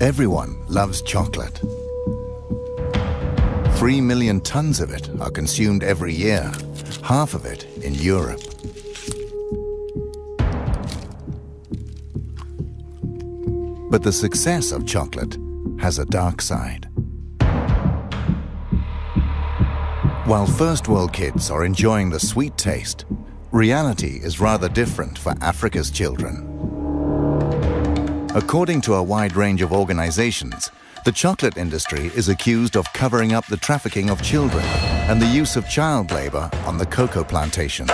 Everyone loves chocolate. 3 million tons of it are consumed every year, half of it in Europe. But the success of chocolate has a dark side. While first world kids are enjoying the sweet taste, reality is rather different for Africa's children. According to a wide range of organizations, the chocolate industry is accused of covering up the trafficking of children and the use of child labor on the cocoa plantations.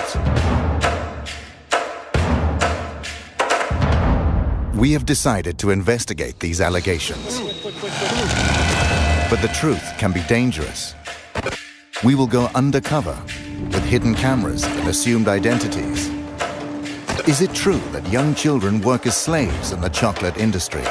We have decided to investigate these allegations. But the truth can be dangerous. We will go undercover with hidden cameras and assumed identities. Is it true that young children work as slaves in the chocolate industry?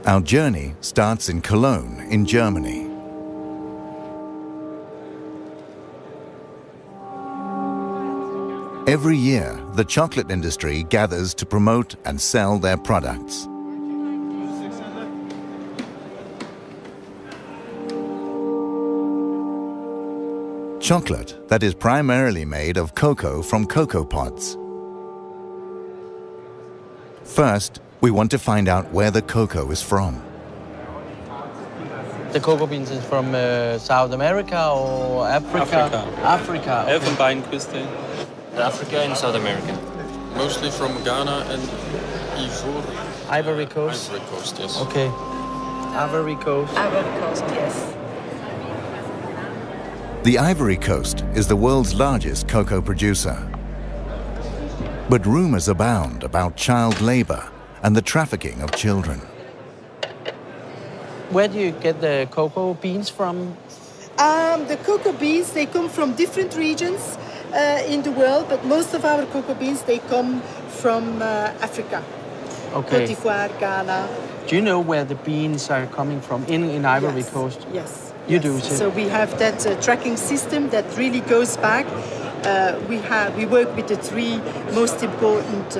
Our journey starts in Cologne, in Germany. Every year, the chocolate industry gathers to promote and sell their products. Chocolate that is primarily made of cocoa from cocoa pods. First, we want to find out where the cocoa is from. The cocoa beans is from South America or Africa? Africa. Okay. Elfenbeinküste. Africa and South America. Mostly from Ghana and Ivory Coast? Ivory Coast, yes. Okay. Ivory Coast. Ivory Coast, yes. The Ivory Coast is the world's largest cocoa producer. But rumors abound about child labor and the trafficking of children. Where do you get the cocoa beans from? The cocoa beans, they come from different regions in the world, but most of our cocoa beans, they come from Africa. Okay. Côte d'Ivoire, Ghana. Do you know where the beans are coming from in Ivory Coast? Yes. You yes. do, too? So we have that tracking system that really goes back. We work with the three most important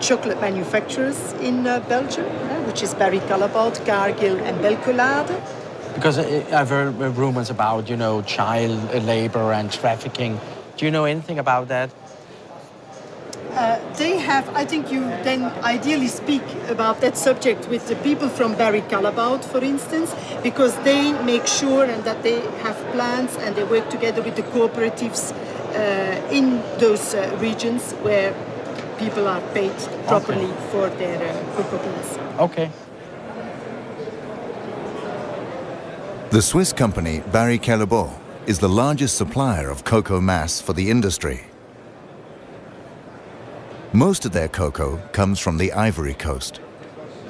chocolate manufacturers in Belgium, which is Barry Callebaut, Cargill and Belcolade. Because I've heard rumors about, child labor and trafficking. Do you know anything about that? They have, I think you then ideally speak about that subject with the people from Barry Callebaut, for instance, because they make sure and that they have plans and they work together with the cooperatives in those regions where people are paid properly for their cocoa beans. Okay. The Swiss company Barry Callebaut is the largest supplier of cocoa mass for the industry. Most of their cocoa comes from the Ivory Coast.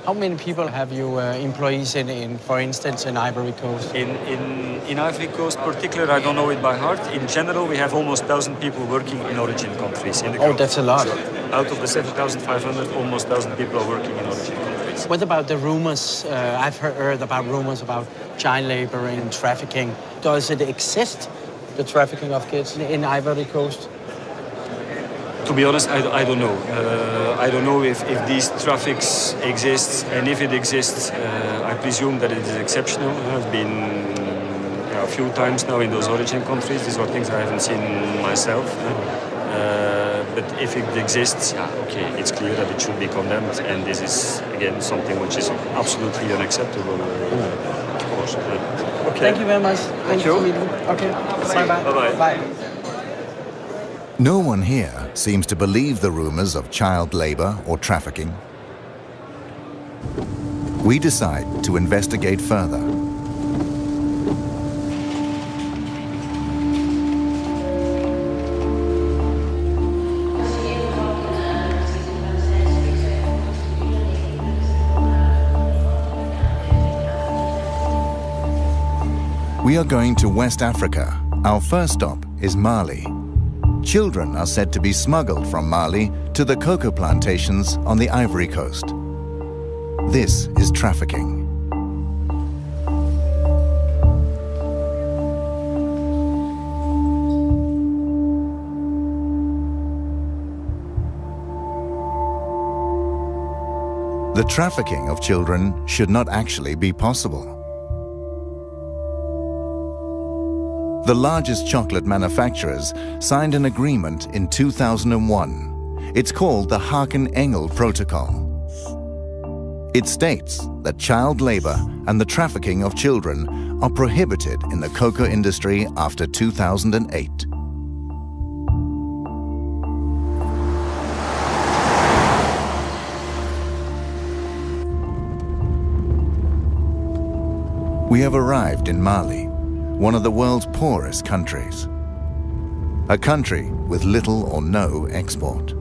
How many people have you employees in, for instance, in Ivory Coast? In Ivory Coast particular, I don't know it by heart. In general, we have almost 1,000 people working in origin countries. Oh, that's a lot. Out of the 7,500, almost 1,000 people are working in origin countries. What about the rumors? I've heard about rumors about child labor and trafficking. Does it exist, the trafficking of kids in Ivory Coast? To be honest, I don't know. I don't know if these traffics exist, and if it exists, I presume that it is exceptional. I've been a few times now in those origin countries. These are things I haven't seen myself. But if it exists, okay, it's clear that it should be condemned, and this is, again, something which is absolutely unacceptable, of course. Okay. Thank you very much. Thank you. Okay, bye-bye. Bye-bye. Bye. No one here seems to believe the rumors of child labor or trafficking. We decide to investigate further. We are going to West Africa. Our first stop is Mali. children are said to be smuggled from Mali to the cocoa plantations on the Ivory Coast. This is trafficking. The trafficking of children should not actually be possible. The largest chocolate manufacturers signed an agreement in 2001. It's called the Haken-Engel Protocol. It states that child labor and the trafficking of children are prohibited in the cocoa industry after 2008. We have arrived in Mali, one of the world's poorest countries. A country with little or no export.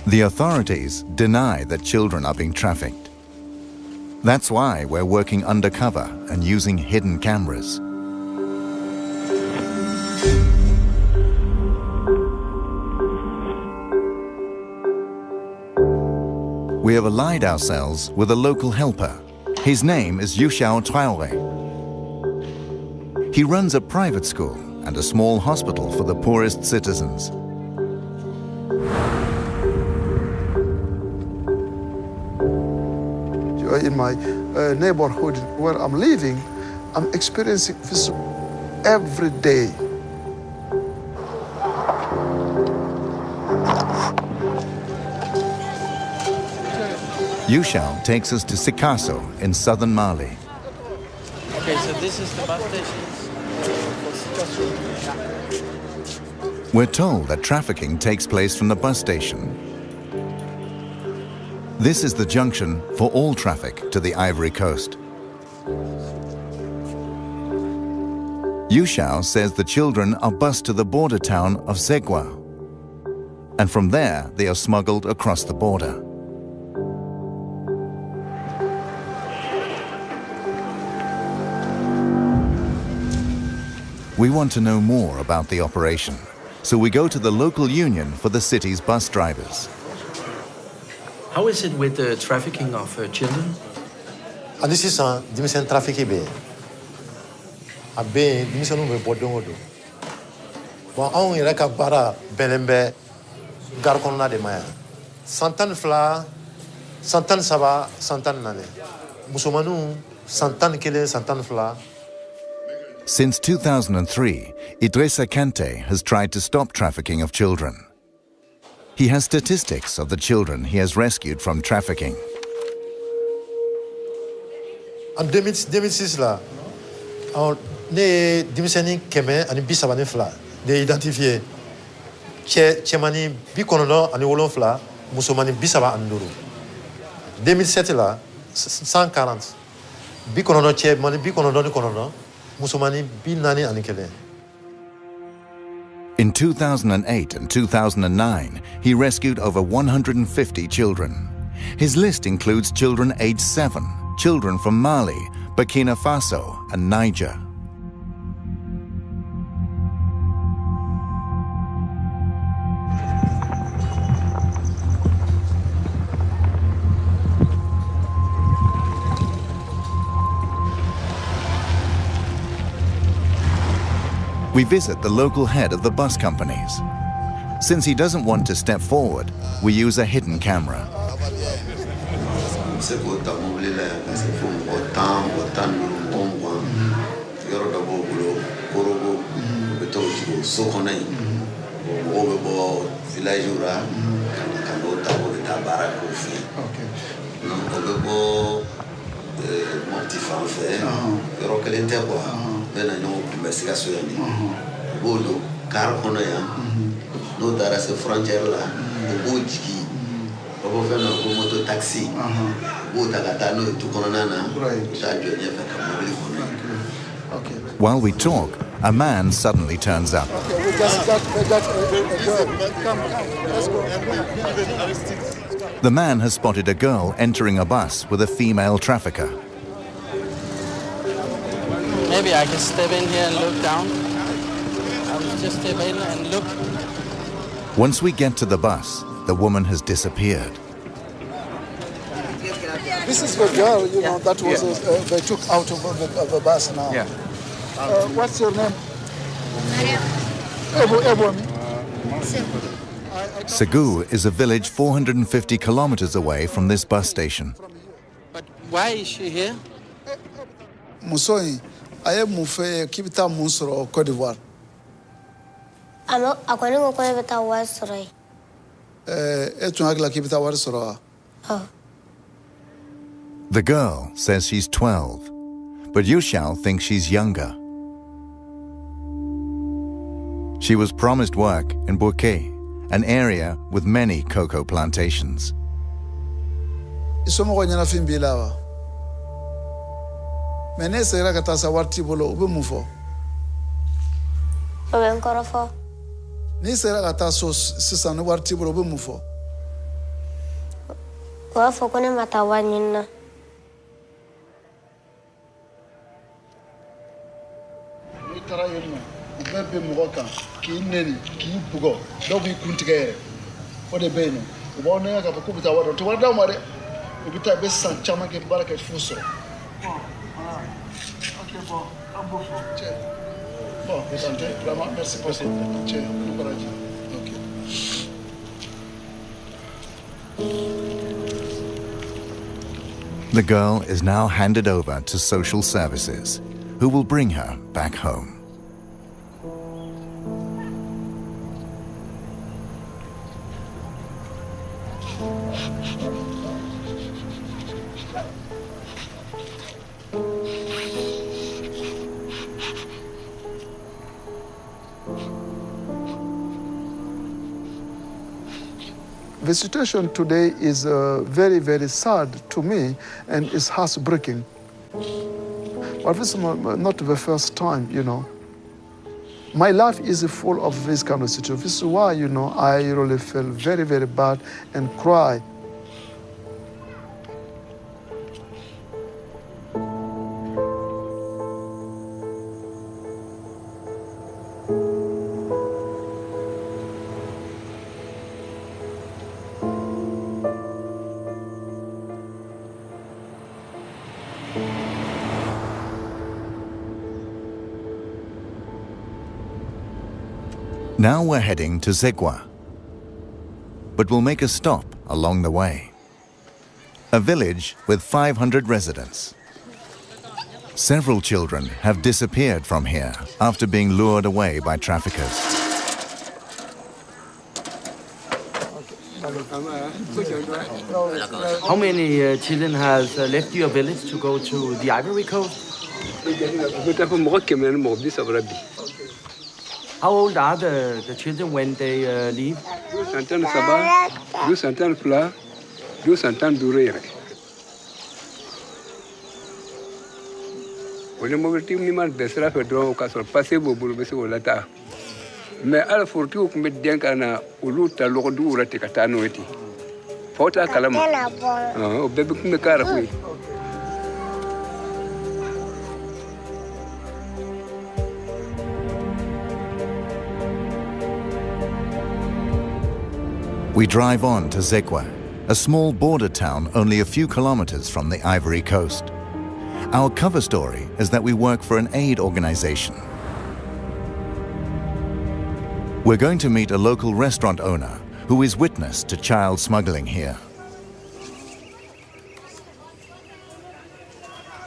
The authorities deny that children are being trafficked. That's why we're working undercover and using hidden cameras. We have allied ourselves with a local helper. His name is Youshao Traoré. He runs a private school and a small hospital for the poorest citizens. In my neighborhood where I'm living, I'm experiencing this every day. Youshao takes us to Sikasso in southern Mali. Okay, so this is the bus station. We're told that trafficking takes place from the bus station. This is the junction for all traffic to the Ivory Coast. Youshao says the children are bused to the border town of Zegwa, and from there they are smuggled across the border. We want to know more about the operation, so we go to the local union for the city's bus drivers. How is it with the trafficking of children? This is a dimension trafficking. A be dimension of Bodongo. But on Iraka Bara Belembe Garcona de Maya. Santan Fla, Santan Saba, Santan Nane. Musumanu, Santan Kele, Santan Fla. Since 2003, Idrissa Kante has tried to stop trafficking of children. He has statistics of the children he has rescued from trafficking. En 2006 là, ne dimiseni keme ani bisabane fla de identifier chemani bikonono ani wolon fla musomani bisaba anduru. 2007 là 140 bikonono chemani bikonono ni konono musomani binani ani kele. In 2008 and 2009, he rescued over 150 children. His list includes children aged 7, children from Mali, Burkina Faso, and Niger. We visit the local head of the bus companies. Since he doesn't want to step forward, we use a hidden camera. While we talk, A man suddenly turns up. Okay, we just got a girl. Come, let's go. The man has spotted a girl entering a bus with a female trafficker. Maybe I can step in here and look down. I'll just step in and look. Once we get to the bus, the woman has disappeared. This is the girl, you know, that was they took out of the bus now. Yeah. What's your name? Segu is a village 450 kilometers away from this bus station. But why is she here? Musoi, I am Mufe Kibita Musoro, Cote d'Ivoire. I'm going to go with our Westray. Etunagla Kibita Warsoro. Oh. The girl says she's 12, but Yushao thinks she's younger. She was promised work in Bouquet, an area with many cocoa plantations. Isomo nyana fimbilawa. Menese ira katasa warti bolo ube mufo. Oben korofo. Ni sera kataso sisa no warti bolo ube mufo. Wa fokone matawanyina. Ni tara yelno. Ubebe mugoka ki neni ki bugo. Dobi kuntigere. Ode beno. Ubone ka bakubita wado. To wada mare. Ubita be san chama ke baraka fuso. The girl is now handed over to social services, who will bring her back home. The situation today is very, very sad to me and it's heartbreaking. But this is not the first time, you know. My life is full of this kind of situation. This is why, you know, I really feel very, very bad and cry. Now we're heading to Zegwa, but we'll make a stop along the way. A village with 500 residents. Several children have disappeared from here after being lured away by traffickers. How many children has left your village to go to the Ivory Coast? How old are the children when they leave? We drive on to Zegwa, a small border town only a few kilometers from the Ivory Coast. Our cover story is that we work for an aid organization. We're going to meet a local restaurant owner who is witness to child smuggling here.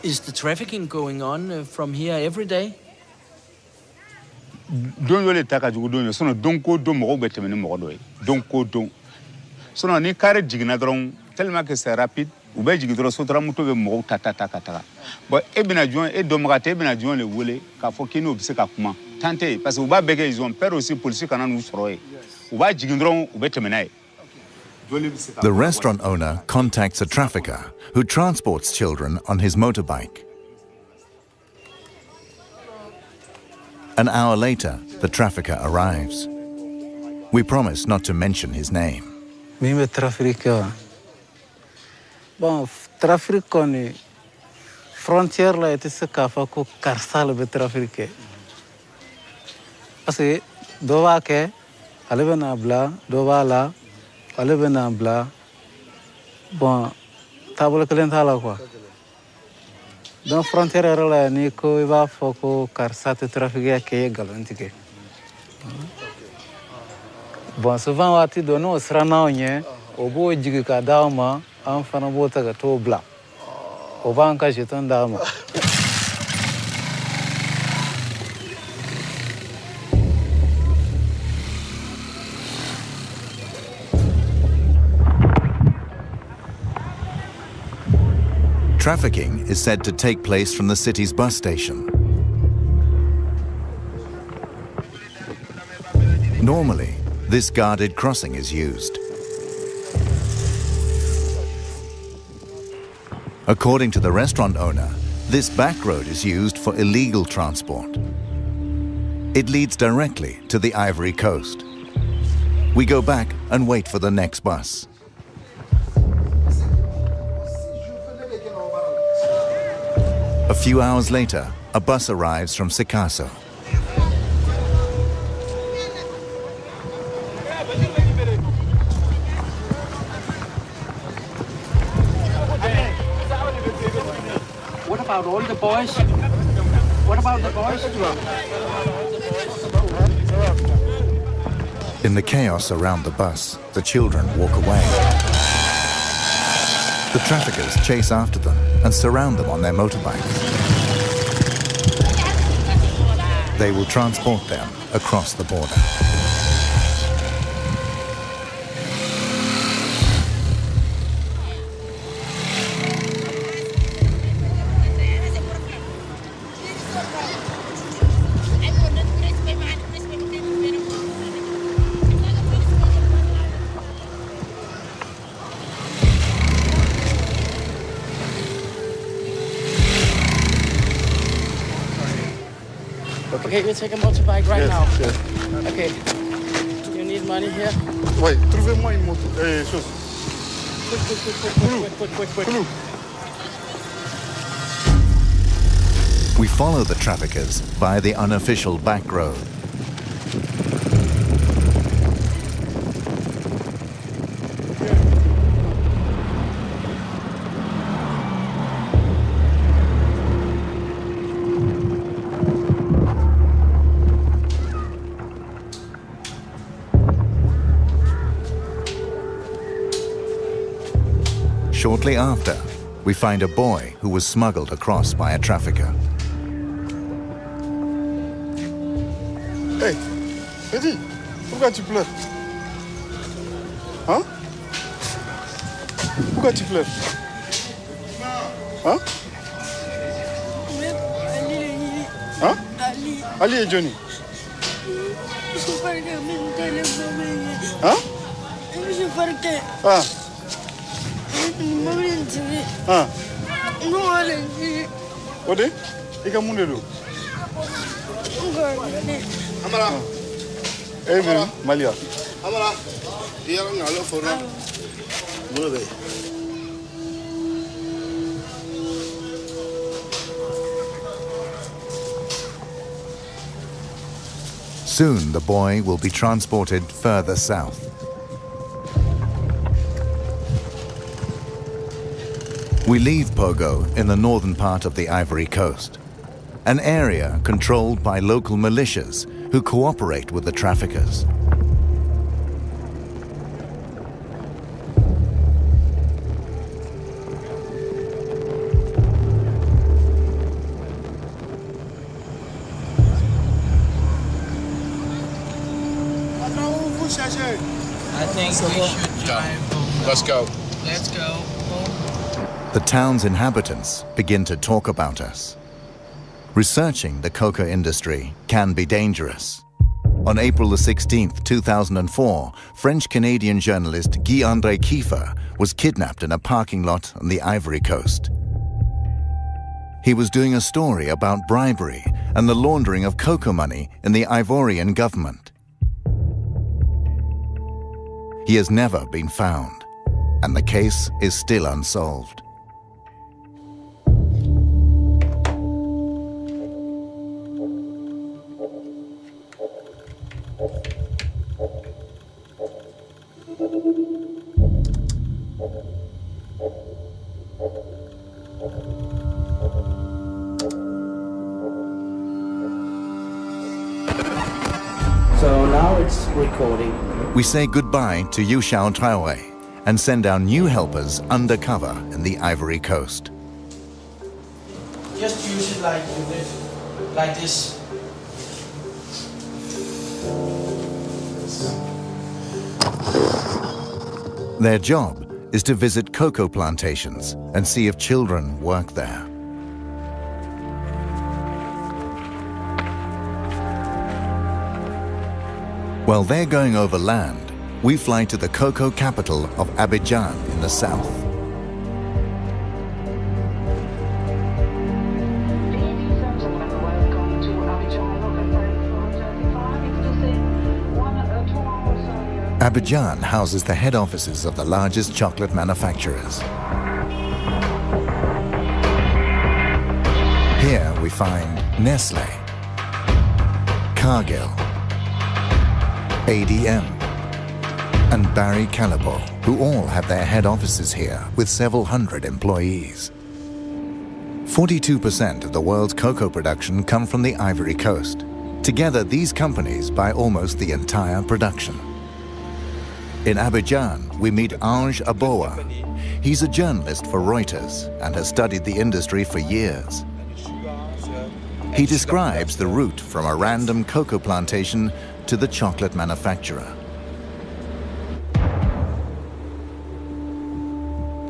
Is the trafficking going on from here every day? Don yole taka jugu don sono don ko don mo be temene mo do don ko don sono ni kare jigina dron tellement que c'est rapide ou be jigi dron sotra muto be mo tata bo e bina juin e do magate bina juin le wole ka fo kino bi se ka kuma tante parce que ou ba bege ils ont peur aussi police kana nous soroy ou ba jigi dron ou be temene. The restaurant owner contacts a trafficker who transports children on his motorbike. An hour later, the trafficker arrives. We promise not to mention his name. Mimi trafficker. Bon, trafic koni frontière la ete se kafa ko karsal be trafiquer. Parce que dowa ke alebe na bla, dowa la alebe na bla. Bon, table kelen thala quoi. Dans frontière la ni ko iba foko karsate trafiquer ke galantike. Bon, souvent wati dono srana onye obo jigi ka dauma am fana bota ga to bla. Oba anka jeton dauma. Trafficking is said to take place from the city's bus station. Normally, this guarded crossing is used. According to the restaurant owner, this back road is used for illegal transport. It leads directly to the Ivory Coast. We go back and wait for the next bus. A few hours later, a bus arrives from Sikasso. What about all the boys? What about the boys? In the chaos around the bus, the children walk away. The traffickers chase after them and surround them on their motorbikes. They will transport them across the border. Okay, we'll take a motorbike right now. Yes. Okay. You need money here? Oui, trouvez-moi une moto. Chose. Quick. We follow the traffickers via the unofficial back road. Shortly after, we find a boy who was smuggled across by a trafficker. Hey, Eddie, pourquoi tu pleures? Hein? Pourquoi tu pleures? Hein? Hein? Ali et Johnny. Hein? Ah. Ah. Ode? Ika munde do? Amara. Evelyn, Malia. Amara. Dia ngalo fora. Mule. Soon the boy will be transported further south. We leave Pogo in the northern part of the Ivory Coast, an area controlled by local militias who cooperate with the traffickers. I think we should drive. Let's go. Let's go. The town's inhabitants begin to talk about us. Researching the coca industry can be dangerous. On April the 16th, 2004, French-Canadian journalist Guy-André Kiefer was kidnapped in a parking lot on the Ivory Coast. He was doing a story about bribery and the laundering of cocoa money in the Ivorian government. He has never been found, and the case is still unsolved. So now it's recording. We say goodbye to Yu Xiao Traore and send our new helpers undercover in the Ivory Coast. Just use it like this. Their job is to visit cocoa plantations and see if children work there. While they're going over land, we fly to the cocoa capital of Abidjan in the south. Abidjan houses the head offices of the largest chocolate manufacturers. Here we find Nestlé, Cargill, ADM, and Barry Callebaut, who all have their head offices here with several hundred employees. 42% of the world's cocoa production come from the Ivory Coast. Together, these companies buy almost the entire production. In Abidjan, we meet Ange Aboa. He's a journalist for Reuters and has studied the industry for years. He describes the route from a random cocoa plantation to the chocolate manufacturer.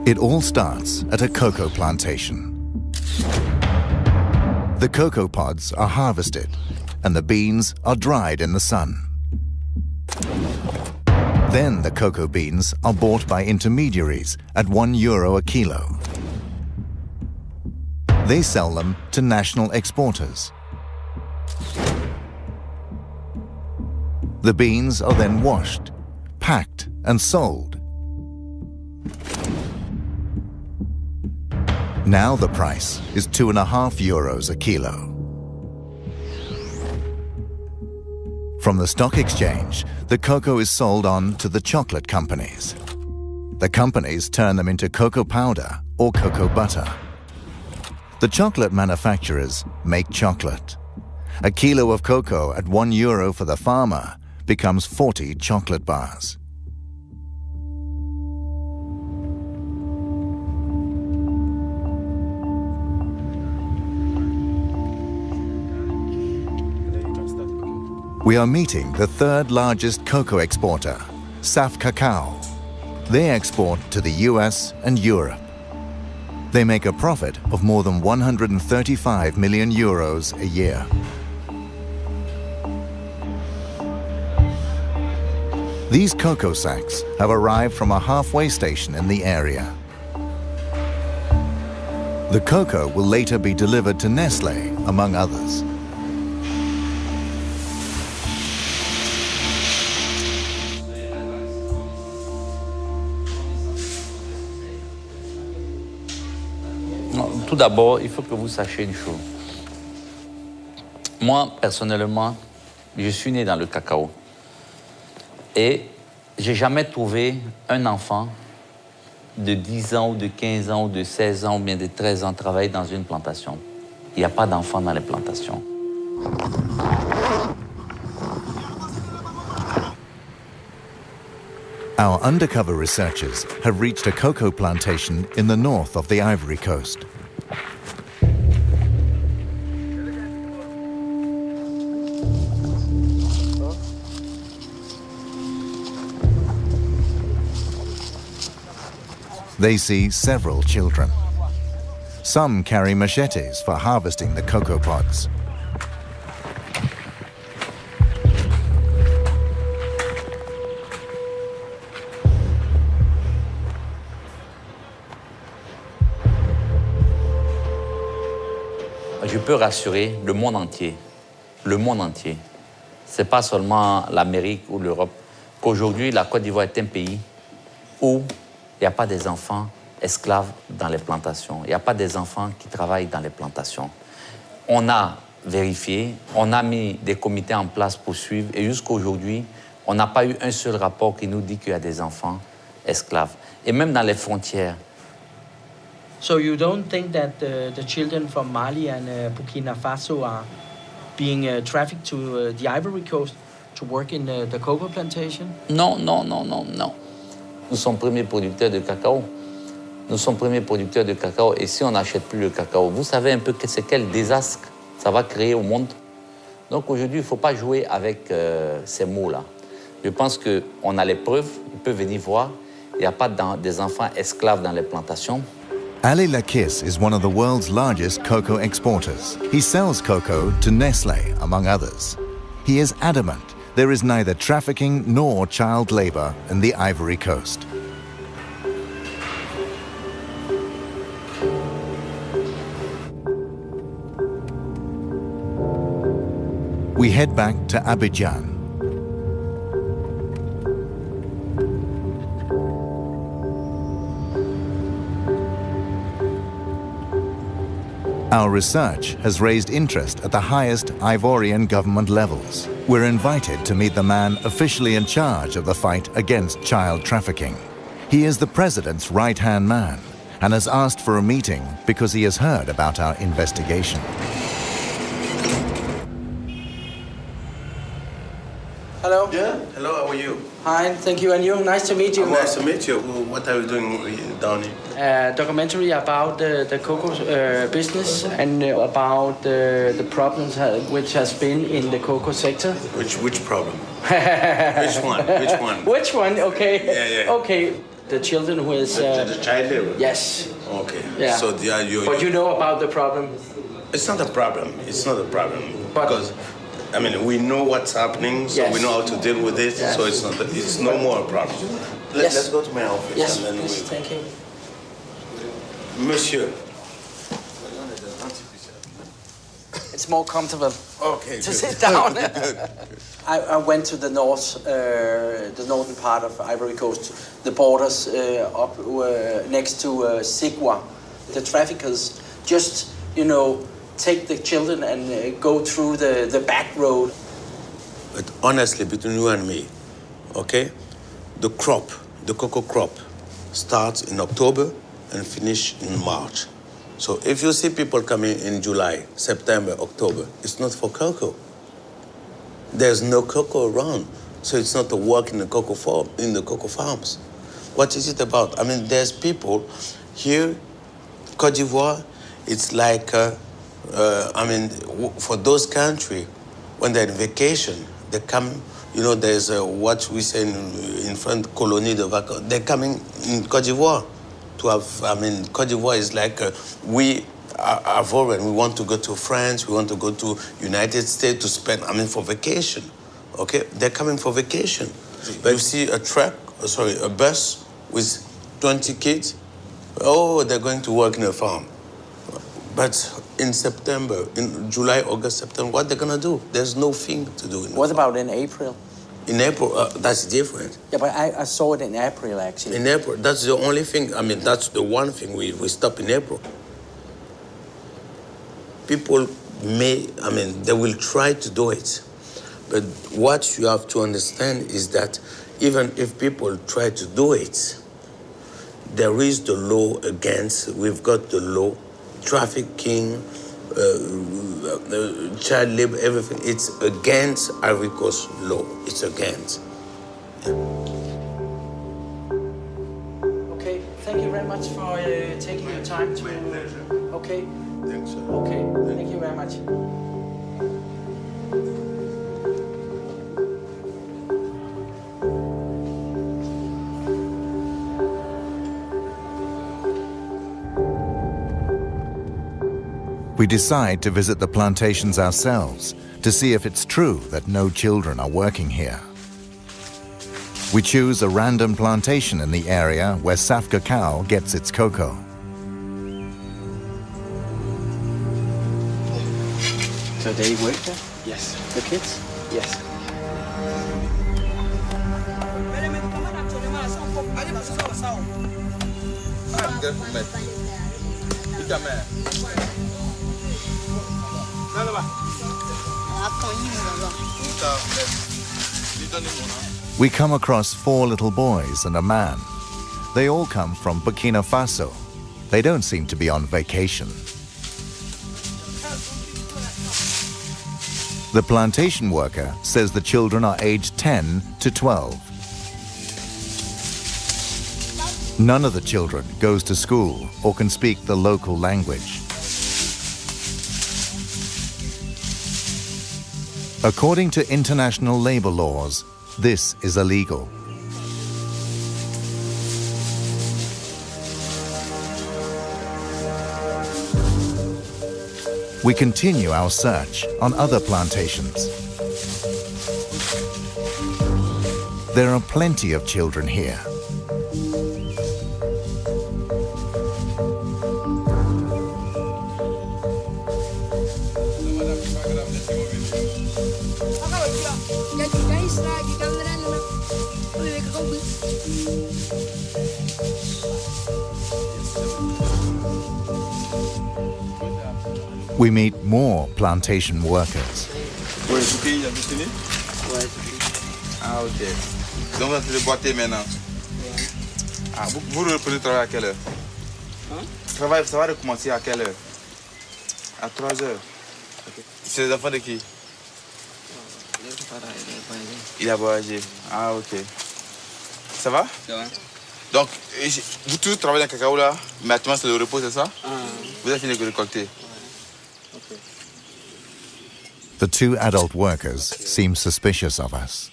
It all starts at a cocoa plantation. The cocoa pods are harvested and the beans are dried in the sun. Then the cocoa beans are bought by intermediaries at €1 a kilo. They sell them to national exporters. The beans are then washed, packed, and sold. Now the price is €2.50 a kilo. From the stock exchange, the cocoa is sold on to the chocolate companies. The companies turn them into cocoa powder or cocoa butter. The chocolate manufacturers make chocolate. A kilo of cocoa at €1 for the farmer becomes 40 chocolate bars. We are meeting the third largest cocoa exporter, Saf Cacao. They export to the US and Europe. They make a profit of more than €135 million a year. These cocoa sacks have arrived from a halfway station in the area. The cocoa will later be delivered to Nestlé, among others. Tout d'abord, il faut que vous sachiez une chose. Moi, personnellement, je suis né dans le cacao. Et j'ai jamais trouvé un enfant de 10 ans ou de 15 ans ou de 16 ans ou bien de 13 ans travailler dans une plantation. Il n'y a pas d'enfants dans les plantations. Our undercover researchers have reached a cocoa plantation in the north of the Ivory Coast. They see several children. Some carry machetes for harvesting the cocoa pods. je peux rassurer le monde entier. Le monde entier. Ce n'est pas seulement l'Amérique ou l'Europe. Qu'aujourd'hui, la Côte d'Ivoire est un pays où il n'y a pas des enfants esclaves dans les plantations. Il n'y a pas des enfants qui travaillent dans les plantations. On a vérifié, on a mis des comités en place pour suivre et jusqu'à aujourd'hui, on n'a pas eu un seul rapport qui nous dit qu'il y a des enfants esclaves. Et même dans les frontières. So you don't think that the children from Mali and Burkina Faso are being trafficked to the Ivory Coast to work in the cocoa plantation? Non, non, non, non, non. Nous sommes premiers producteurs de cacao. Nous sommes premiers producteurs de cacao et si on n'achète plus le cacao, vous savez un peu c'est quel désastre ça va créer au monde. Donc aujourd'hui, il ne faut pas jouer avec ces mots-là. Je pense qu'on a les preuves, ils peuvent venir voir. Il n'y a pas des enfants esclaves dans les plantations. Ali Lakis is one of the world's largest cocoa exporters. He sells cocoa to Nestlé, among others. He is adamant there is neither trafficking nor child labor in the Ivory Coast. We head back to Abidjan. Our research has raised interest at the highest Ivorian government levels. We're invited to meet the man officially in charge of the fight against child trafficking. He is the president's right-hand man and has asked for a meeting because he has heard about our investigation. Hello. Yeah, hello, how are you? Hi, thank you, and you. Nice to meet you. Nice to meet you. What are you doing down here? Documentary about the cocoa business and about the problems which has been in the cocoa sector. Which problem? Which one? Which one? Which one? Okay. Yeah. Okay. The children who is... the child labor? Yes. Okay. Yeah. So but you know about the problem? It's not a problem. It's not a problem. Because, I mean, we know what's happening, so we know how to deal with it, so it's no more a problem. Let's go to my office. Yes, and then please, thank you. Monsieur. It's more comfortable to sit down. I went to the north, the northern part of Ivory Coast, the borders up next to Sigua. The traffickers just, take the children and go through the back road. But honestly, between you and me, okay, the cocoa crop, starts in October and finish in March. So if you see people coming in July, September, October, it's not for cocoa. There's no cocoa around, so it's not a work in the cocoa farms. What is it about? I mean, there's people here, Côte d'Ivoire, it's like, for those countries, when they're on vacation, they come, there's what we say in French, colonie de vacances. They're coming in Côte d'Ivoire to have, Côte d'Ivoire is like, we are foreign. We want to go to France, we want to go to United States to spend, for vacation, okay? They're coming for vacation. But you see a bus with 20 kids, they're going to work in a farm. But in September, in July, August, September, what they're gonna do? There's no thing to do. What about in April? In April, that's different. Yeah, but I saw it in April, actually. In April, that's the only thing, that's the one thing we stop in April. People they will try to do it. But what you have to understand is that even if people try to do it, there is the law against, we've got the law, trafficking, child labor, everything. It's against Ivory Coast law. It's against. Yeah. Okay, thank you very much for taking your time to... My pleasure. Okay. Thanks, sir. Okay, thank you very much. We decide to visit the plantations ourselves to see if it's true that no children are working here. We choose a random plantation in the area where Saf Cacao gets its cocoa. So they work there? Yes. The kids? Yes. We come across 4 little boys and a man. They all come from Burkina Faso. They don't seem to be on vacation. The plantation worker says the children are aged 10 to 12. None of the children goes to school or can speak the local language. According to international labor laws, this is illegal. We continue our search on other plantations. There are plenty of children here. We meet more plantation workers. Oui, vous payez la destinée? Ouais. Ah, ok. Donc, vous allez boiter maintenant? Ah, vous reprenez le travail à quelle heure? Hein? Le travail, ça va recommencer à quelle heure? À 3 heures. Okay. C'est les enfants de qui? Il a voyagé. Ah, ok. Ça va? Ça va. Donc, vous tous travaillez dans le cacao là, mais actuellement c'est le repos, c'est ça? Vous avez fini de récolter? Okay. The 2 adult workers seem suspicious of us.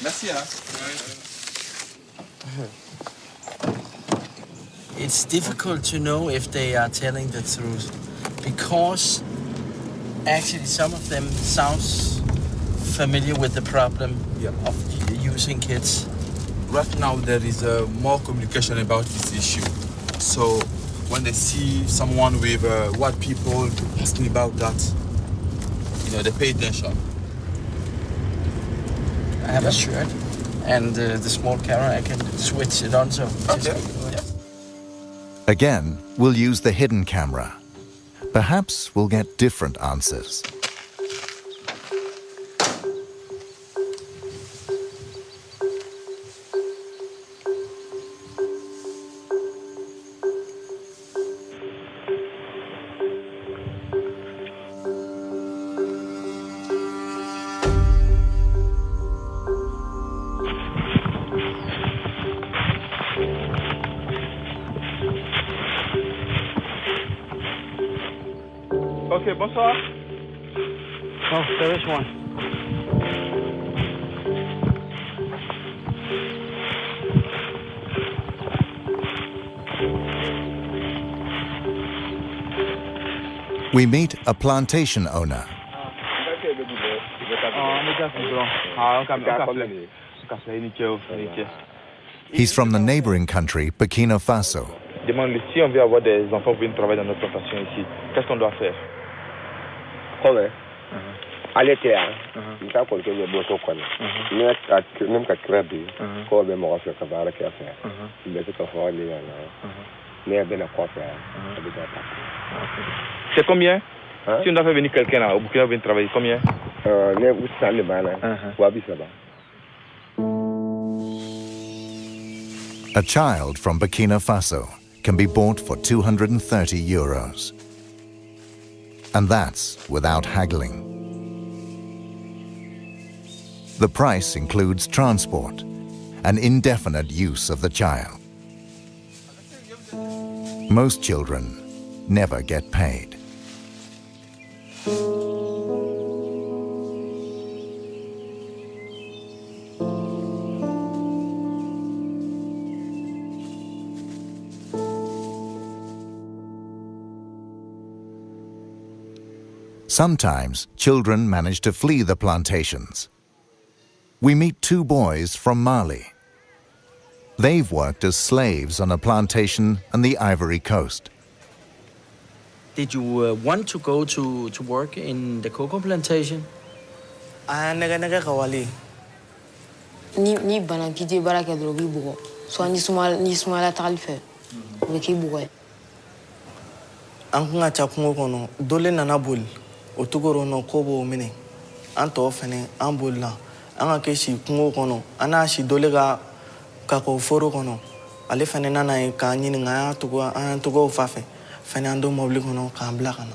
Merci, hein? It's difficult to know if they are telling the truth because actually some of them sounds familiar with the problem of using kids. Right now there is more communication about this issue. So when they see someone with white people asking about that, you know, they pay attention. I have a shirt and the small camera, I can switch it on. So okay. Again, we'll use the hidden camera. Perhaps we'll get different answers. Ok, bonsoir. Oh, there is one. We meet a plantation owner. He's from the neighboring country, Burkina Faso. Demande si on veut avoir des enfants pour venir travailler dans notre plantation ici, qu'est-ce qu'on doit faire? Comment? Allez clair. Il t'a compté le boto quoi. Même qu'à crabé, quoi ben moi faire cabara qui a fait. Il est tout à fait allé là. Mais ben à quoi faire? C'est combien? Si on doit faire venir quelqu'un là au Burkina venir travailler, combien? Ne vous savez pas là. Wabi ça va. A child from Burkina Faso can be bought for €230. And that's without haggling. The price includes transport and indefinite use of the child. Most children never get paid. Sometimes children manage to flee the plantations. We meet 2 boys from Mali. They've worked as slaves on a plantation on the Ivory Coast. Did you want to go to work in the cocoa plantation? Ni bana kiti baraka drogi bugo. So ni smala talfe. Wiki bugo. Ankunga chakungo kono dole nana bol. Otugoro no kobo mine. Anto fene ambol la. Anga keshi kungo kono. Ana shi dole ga kako foro kono. Ale fene nana e ka nyini nga tugo fafe. Fene ando mobli kono ka ambla kono.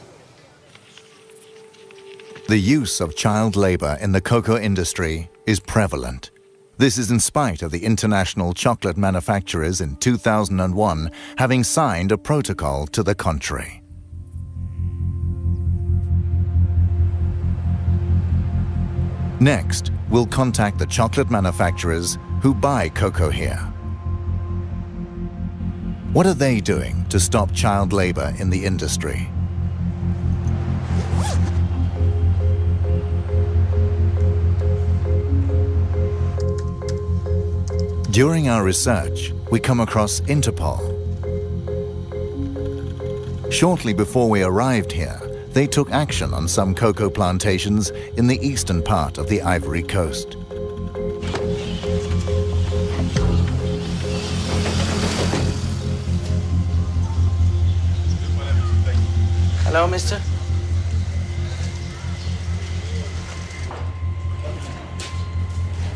The use of child labor in the cocoa industry is prevalent. This is in spite of the international chocolate manufacturers in 2001 having signed a protocol to the contrary. Next, we'll contact the chocolate manufacturers who buy cocoa here. What are they doing to stop child labor in the industry? During our research, we come across Interpol. Shortly before we arrived here, they took action on some cocoa plantations in the eastern part of the Ivory Coast. Hello, mister.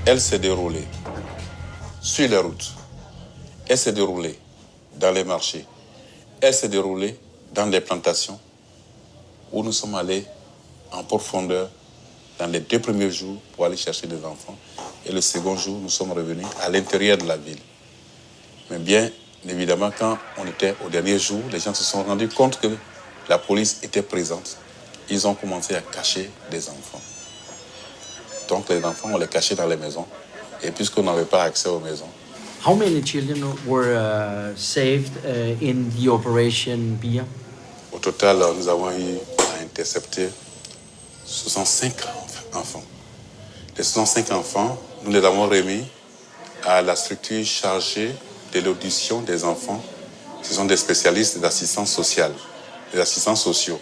Elle s'est déroulée sur les routes. Elle s'est déroulée dans les marchés. Elle s'est déroulée dans les plantations où nous sommes allés en profondeur dans les 2 premiers jours pour aller chercher des enfants. Et le second jour, nous sommes revenus à l'intérieur de la ville. Mais bien évidemment, quand on était au dernier jour, les gens se sont rendus compte que la police était présente. Ils ont commencé à cacher des enfants. Donc les enfants, on les cachait dans les maisons. Et puisqu'on n'avait pas accès aux maisons. How many children were saved in the operation BIA? Au total, nous avons eu à intercepter 65 enfants. Les 65 enfants, nous les avons remis à la structure chargée de l'audition des enfants. Ce sont des spécialistes d'assistance sociale, des assistants sociaux.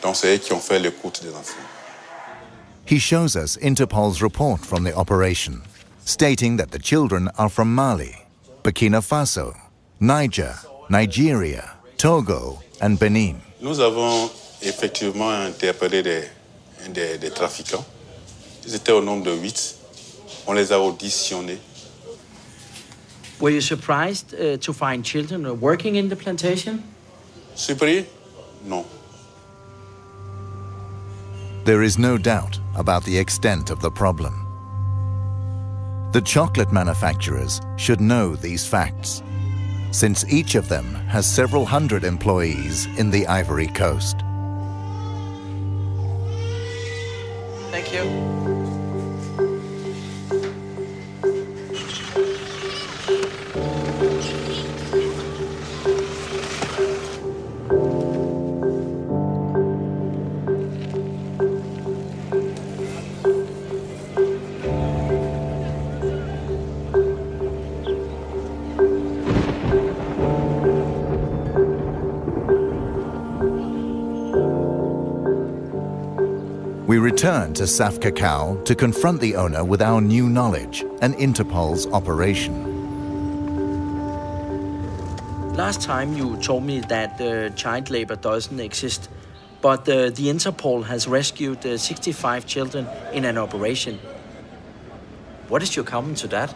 Donc c'est eux qui ont fait l'écoute des enfants. He shows us Interpol's report from the operation, stating that the children are from Mali, Burkina Faso, Niger, Nigeria, Togo, and Benin. Nous avons effectivement interpellé des trafiquants. Ils étaient au nombre de 8. On les a auditionnés. Were you surprised to find children working in the plantation? Surpris? Non. There is no doubt about the extent of the problem. The chocolate manufacturers should know these facts, since each of them has several hundred employees in the Ivory Coast. Thank you. We return to Saf Cacao to confront the owner with our new knowledge and Interpol's operation. Last time you told me that child labor doesn't exist, but the Interpol has rescued 65 children in an operation. What is your comment to that?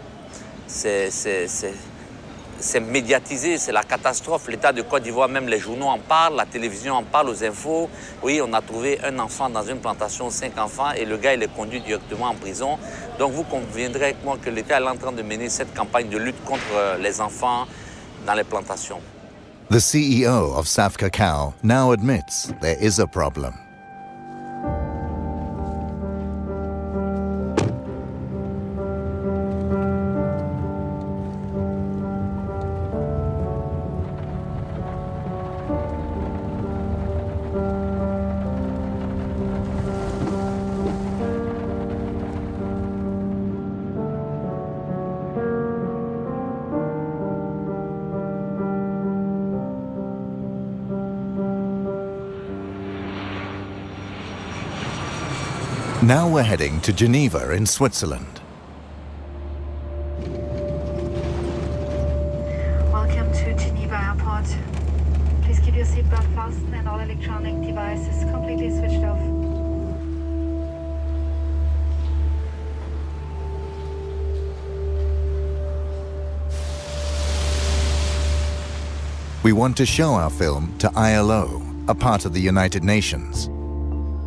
C'est médiatisé, c'est la catastrophe. L'État de Côte d'Ivoire, même les journaux en parlent, la télévision en parle, aux infos. Oui, on a trouvé un enfant dans une plantation, 5 enfants, et le gars, il est conduit directement en prison. Donc vous conviendrez avec moi que l'État est en train de mener cette campagne de lutte contre les enfants dans les plantations. The CEO of Saf Cacao now admits there is a problem. Now we're heading to Geneva in Switzerland. Welcome to Geneva Airport. Please keep your seatbelt fastened and all electronic devices completely switched off. We want to show our film to ILO, a part of the United Nations.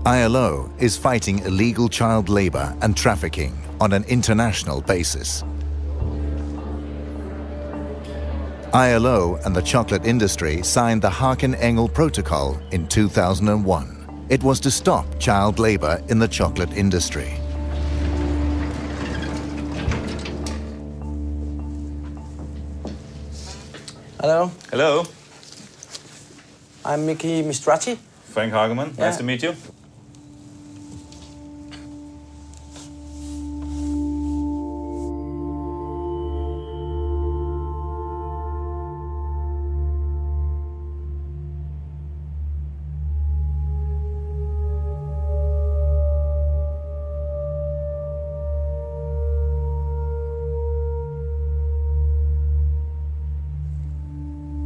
ILO is fighting illegal child labor and trafficking on an international basis. ILO and the chocolate industry signed the Haken-Engel Protocol in 2001. It was to stop child labor in the chocolate industry. Hello. Hello. I'm Mickey Mistracci. Frank Hageman. Yeah. Nice to meet you.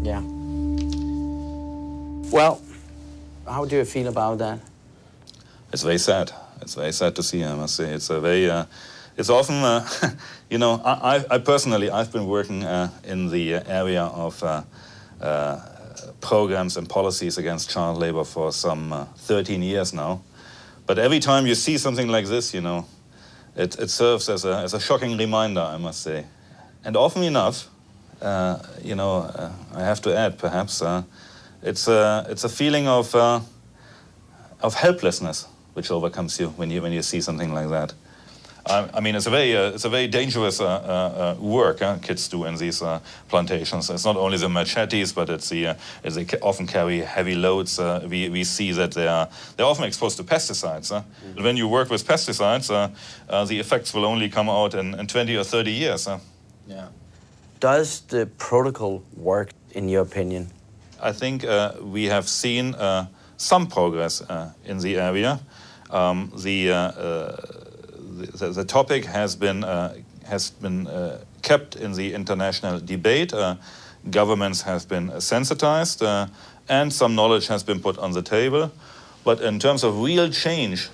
Yeah. Well, how do you feel about that? It's very sad. It's very sad to see, I must say. It's a very, it's often, you know, I personally, I've been working in the area of programs and policies against child labor for some 13 years now. But every time you see something like this, you know, it serves as a shocking reminder, I must say. And often enough, you know, I have to add, perhaps, it's a feeling of helplessness which overcomes you when you see something like that. I mean, it's a very dangerous work kids do in these plantations. It's not only the machetes, but it's they often carry heavy loads. We see that they're often exposed to pesticides. When you work with pesticides, the effects will only come out in 20 or 30 years. Yeah. Does the protocol work, in your opinion? I think we have seen some progress in the area. The topic has been kept in the international debate. Governments have been sensitized, and some knowledge has been put on the table. But in terms of real change,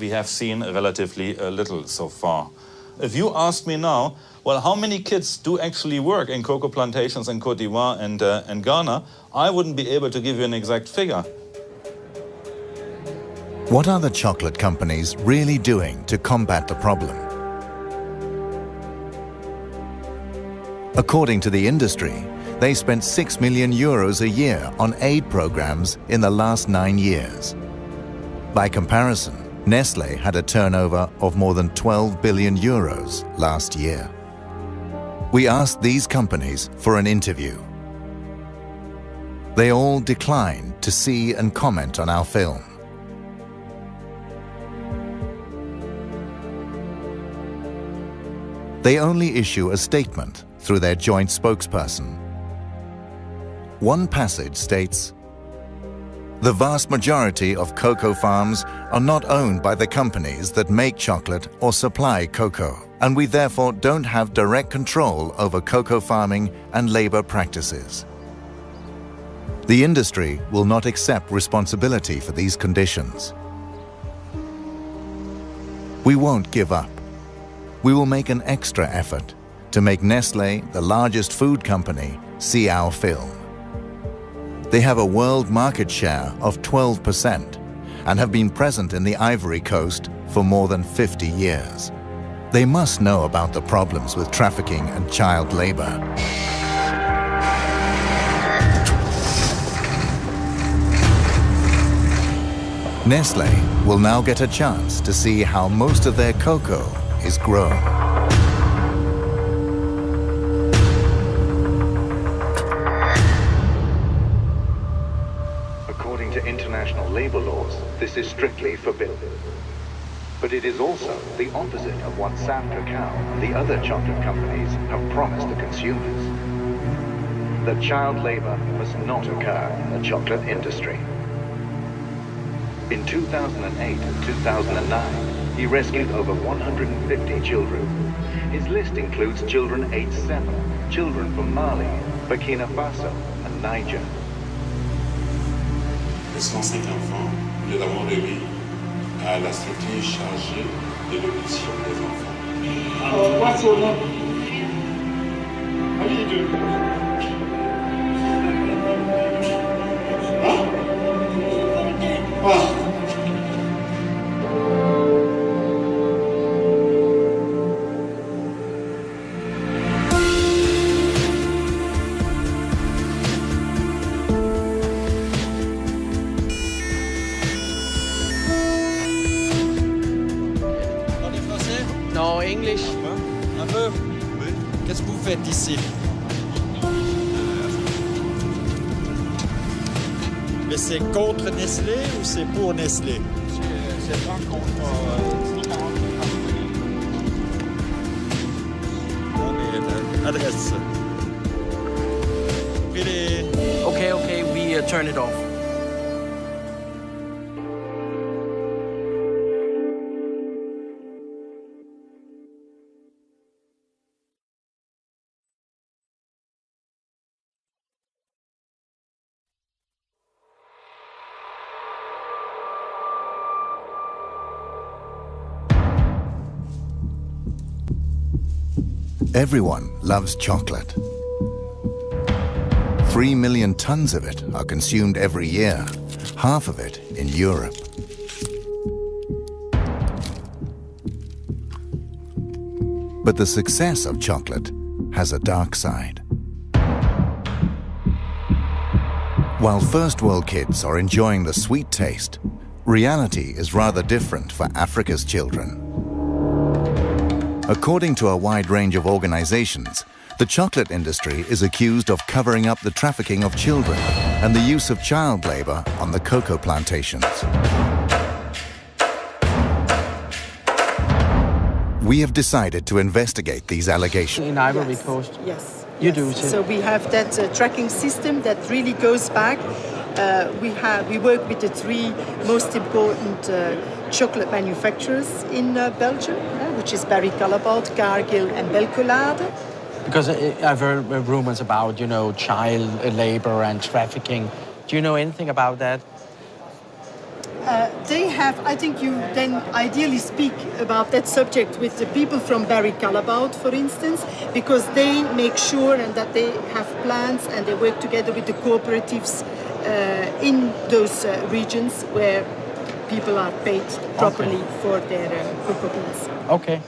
we have seen relatively little so far. If you ask me now, well, how many kids do actually work in cocoa plantations in Côte d'Ivoire and Ghana, I wouldn't be able to give you an exact figure. What are the chocolate companies really doing to combat the problem? According to the industry, they spent €6 million a year on aid programs in the last 9 years. By comparison, Nestlé had a turnover of more than €12 billion last year. We asked these companies for an interview. They all declined to see and comment on our film. They only issue a statement through their joint spokesperson. One passage states, "The vast majority of cocoa farms are not owned by the companies that make chocolate or supply cocoa, and we therefore don't have direct control over cocoa farming and labor practices. The industry will not accept responsibility for these conditions. We won't give up. We will make an extra effort to make Nestlé, the largest food company, see our film. They have a world market share of 12% and have been present in the Ivory Coast for more than 50 years. They must know about the problems with trafficking and child labor." Nestlé will now get a chance to see how most of their cocoa is grown. According to international labor laws, this is strictly forbidden. But it is also the opposite of what Sam Cacao and the other chocolate companies have promised the consumers. That child labor must not occur in the chocolate industry. In 2008 and 2009, he rescued over 150 children. His list includes children aged 7, children from Mali, Burkina Faso, and Niger. Les 105 enfants, nous les avons remis à la structure chargée de l'audition des enfants. Alors, what's your name? How do you do? Non, English. Un peu. Oui. Qu'est-ce que vous faites ici? Mais c'est contre Nestlé ou c'est pour Nestlé? C'est pas contre On est l'adresse. Okay, we turn it off. Everyone loves chocolate. 3 million tons of it are consumed every year, half of it in Europe. But the success of chocolate has a dark side. While first world kids are enjoying the sweet taste, reality is rather different for Africa's children. According to a wide range of organizations, the chocolate industry is accused of covering up the trafficking of children and the use of child labor on the cocoa plantations. We have decided to investigate these allegations. In Ivory Coast? Yes. You do, too. So we have that tracking system that really goes back. We work with the 3 most important chocolate manufacturers in Belgium, which is Barry Callebaut, Cargill and Belcolade. Because I've heard rumors about, child labor and trafficking. Do you know anything about that? They have, I think you then ideally speak about that subject with the people from Barry Callebaut, for instance, because they make sure and that they have plans and they work together with the cooperatives in those regions where people are paid properly for their cocoa beans. Okay.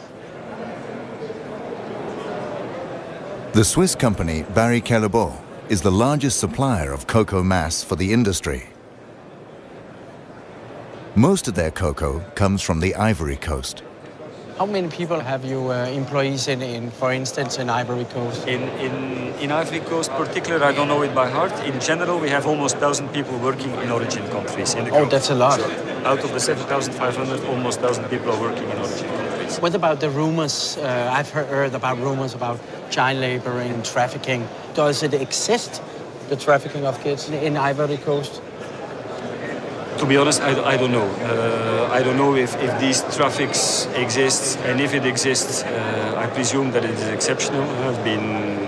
The Swiss company Barry Callebaut is the largest supplier of cocoa mass for the industry. Most of their cocoa comes from the Ivory Coast. How many people have you employees in, for instance, in Ivory Coast? In Ivory Coast particular, I don't know it by heart. In general, we have almost 1,000 people working in origin countries. That's a lot. So out of the 7,500, almost 1,000 people are working in origin countries. What about the rumors? I've heard about rumors about child labor and trafficking. Does it exist, the trafficking of kids in Ivory Coast? To be honest, I don't know. I don't know if these traffics exist, and if it exists, I presume that it is exceptional. I've been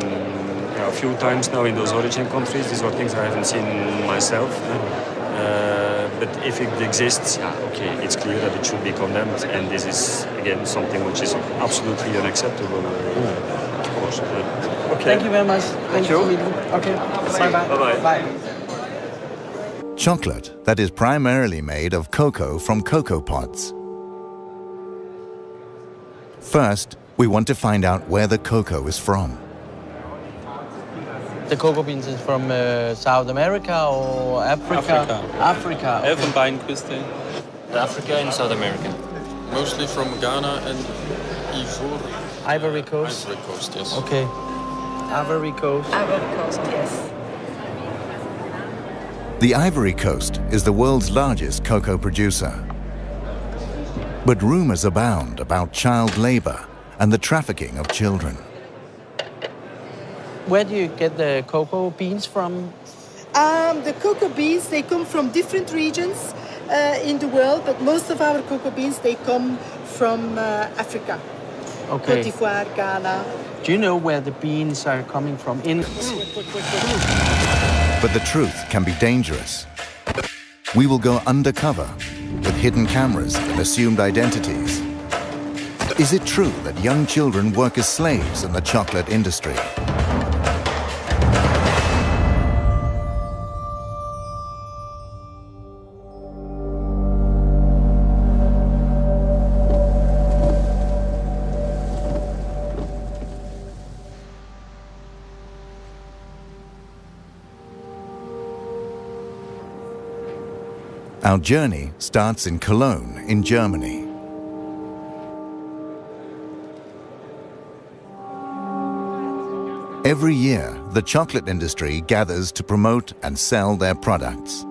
a few times now in those origin countries. These are things I haven't seen myself. But if it exists, okay, it's clear that it should be condemned, and this is, again, something which is absolutely unacceptable, of course. Okay. Thank you very much. Thank you. Okay. Bye-bye. Bye-bye. Bye. Chocolate that is primarily made of cocoa from cocoa pods. First, we want to find out where the cocoa is from. The cocoa beans is from South America or Africa? Africa. Okay. Elfenbeinküste. Africa and South America. Mostly from Ghana and Ivory Coast? Ivory Coast, yes. Okay. Ivory Coast. Ivory Coast, yes. The Ivory Coast is the world's largest cocoa producer. But rumors abound about child labor and the trafficking of children. Where do you get the cocoa beans from? The cocoa beans, they come from different regions. in the world, but most of our cocoa beans, they come from Africa. Okay. Côte d'Ivoire, Ghana. Do you know where the beans are coming from? But the truth can be dangerous. We will go undercover with hidden cameras and assumed identities. Is it true that young children work as slaves in the chocolate industry? Our journey starts in Cologne, in Germany. Every year, the chocolate industry gathers to promote and sell their products.